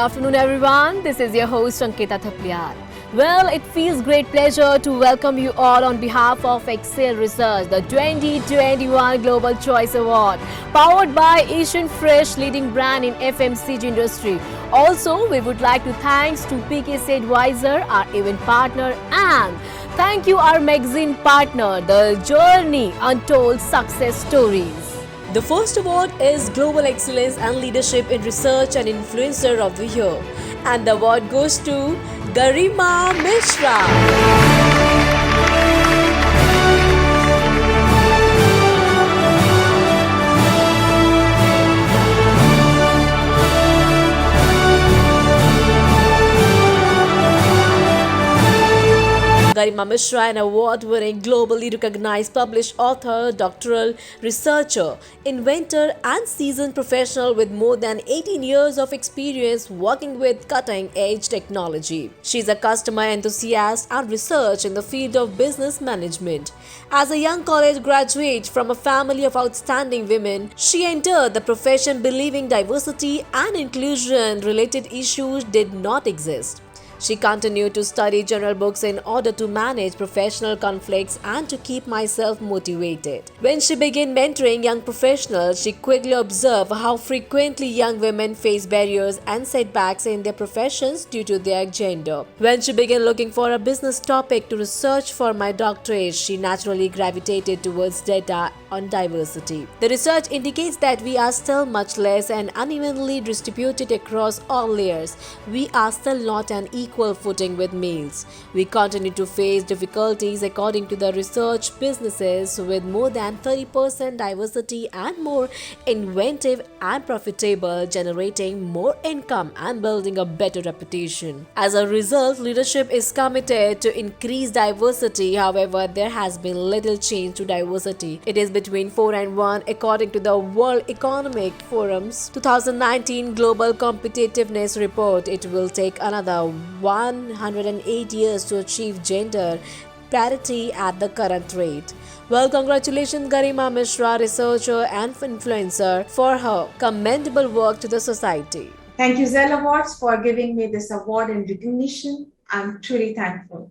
afternoon, everyone. This is your host, Ankita Thapliar. Well, it feels great pleasure to welcome you all on behalf of Excel Research, the 2021 Global Choice Award, powered by Asian Fresh, leading brand in FMCG industry. Also, we would like to thanks to PKC Advisor, our event partner, and thank you, our magazine partner, The Journey Untold Success Stories. The first award is Global Excellence and Leadership in Research and Influencer of the Year. And the award goes to Garima Mishra. Garima Mishra, an award-winning, globally recognized published author, doctoral researcher, inventor, and seasoned professional with more than 18 years of experience working with cutting-edge technology. She's a customer enthusiast and research in the field of business management. As a young college graduate from a family of outstanding women, she entered the profession believing diversity and inclusion-related issues did not exist. She continued to study general books in order to manage professional conflicts and to keep myself motivated. When she began mentoring young professionals, she quickly observed how frequently young women face barriers and setbacks in their professions due to their gender. When she began looking for a business topic to research for my doctorate, she naturally gravitated towards data on diversity. The research indicates that we are still much less and unevenly distributed across all layers. We are still not an equal footing with males. We continue to face difficulties according to the research. Businesses with more than 30% diversity and more inventive and profitable, generating more income and building a better reputation. As a result, leadership is committed to increase diversity. However, there has been little change to diversity. It is between 4 and 1 according to the World Economic Forum's 2019 Global Competitiveness Report. It will take another 108 years to achieve gender parity at the current rate. Well, congratulations Garima Mishra, researcher and influencer, for her commendable work to the society. Thank you, Zell Awards, for giving me this award and recognition. I'm truly thankful.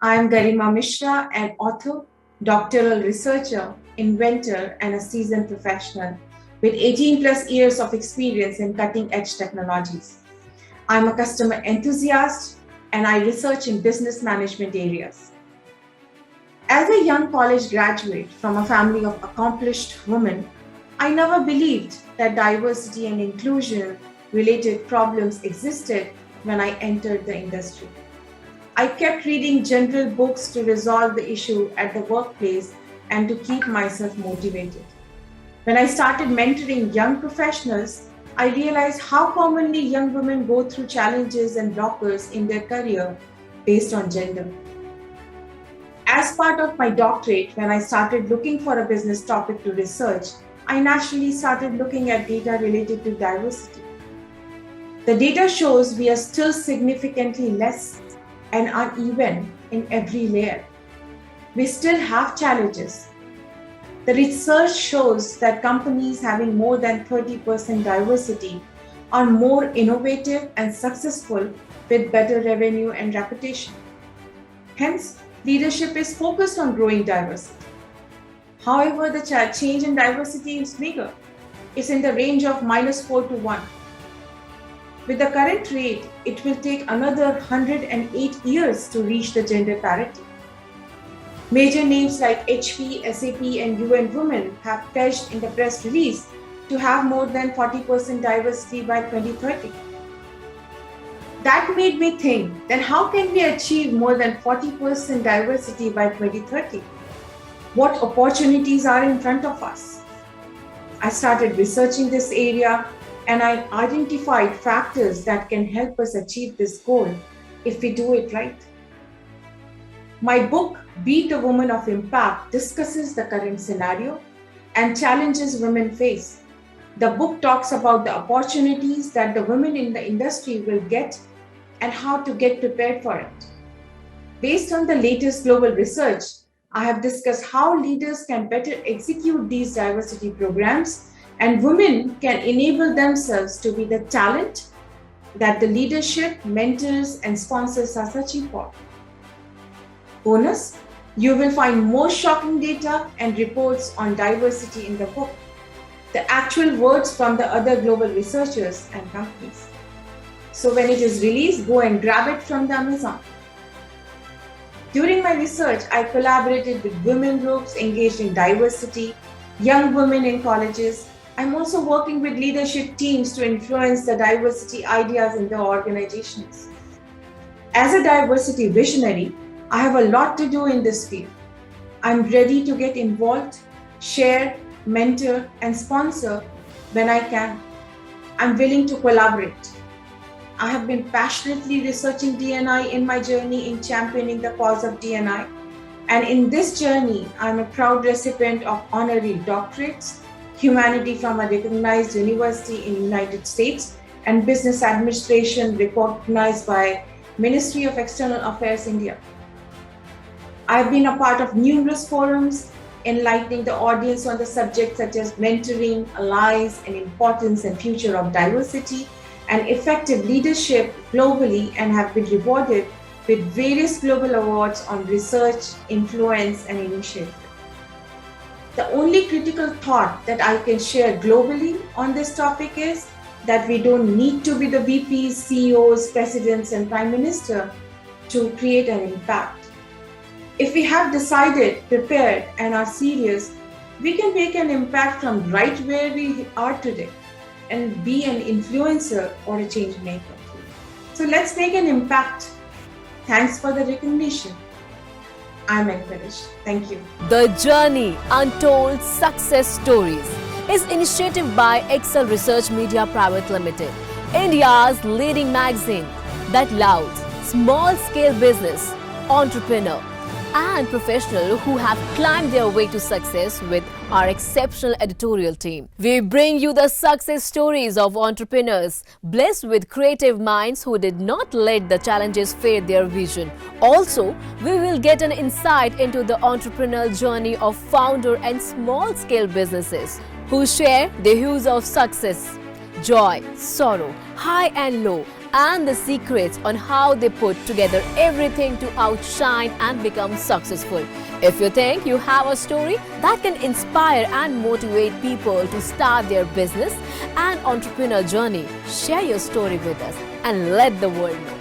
I am Garima Mishra, an author, doctoral researcher, inventor, and a seasoned professional with 18 plus years of experience in cutting edge technologies. I'm a customer enthusiast and I research in business management areas. As a young college graduate from a family of accomplished women, I never believed that diversity and inclusion related problems existed when I entered the industry. I kept reading general books to resolve the issue at the workplace and to keep myself motivated. When I started mentoring young professionals, I realized how commonly young women go through challenges and blockers in their career based on gender. As part of my doctorate, when I started looking for a business topic to research, I naturally started looking at data related to diversity. The data shows we are still significantly less and uneven in every layer. We still have challenges. The research shows that companies having more than 30% diversity are more innovative and successful with better revenue and reputation. Hence, leadership is focused on growing diversity. However, the change in diversity is bigger. It's in the range of -4 to 1. With the current rate, it will take another 108 years to reach the gender parity. Major names like HP, SAP, and UN Women have pledged in the press release to have more than 40% diversity by 2030. That made me think, then how can we achieve more than 40% diversity by 2030? What opportunities are in front of us? I started researching this area and I identified factors that can help us achieve this goal if we do it right. My book, Be the Woman of Impact, discusses the current scenario and challenges women face. The book talks about the opportunities that the women in the industry will get and how to get prepared for it. Based on the latest global research, I have discussed how leaders can better execute these diversity programs and women can enable themselves to be the talent that the leadership, mentors, and sponsors are such important. Bonus, you will find more shocking data and reports on diversity in the book, the actual words from the other global researchers and companies. So when it is released, go and grab it from the Amazon. During my research, I collaborated with women groups engaged in diversity, young women in colleges. I'm also working with leadership teams to influence the diversity ideas in their organizations. As a diversity visionary, I have a lot to do in this field. I'm ready to get involved, share, mentor, and sponsor when I can. I'm willing to collaborate. I have been passionately researching D&I in my journey in championing the cause of D&I. And in this journey, I'm a proud recipient of honorary doctorates, humanity from a recognized university in the United States, and business administration recognized by Ministry of External Affairs, India. I've been a part of numerous forums, enlightening the audience on the subjects such as mentoring, allies, and importance and future of diversity, and effective leadership globally, and have been rewarded with various global awards on research, influence, and initiative. The only critical thought that I can share globally on this topic is that we don't need to be the VPs, CEOs, presidents, and prime minister to create an impact. If we have decided, prepared, and are serious, we can make an impact from right where we are today and be an influencer or a change maker. So let's make an impact. Thanks for the recognition. I'm encouraged. Thank you. The Journey Untold Success Stories is initiative by Excel Research Media Private Limited, India's leading magazine that loves small-scale business, entrepreneur, and professionals who have climbed their way to success with our exceptional editorial team. We bring you the success stories of entrepreneurs blessed with creative minds who did not let the challenges fade their vision. Also, we will get an insight into the entrepreneurial journey of founder and small-scale businesses who share the hues of success, joy, sorrow, high and low, and the secrets on how they put together everything to outshine and become successful. If you think you have a story that can inspire and motivate people to start their business and entrepreneurial journey, share your story with us and let the world know.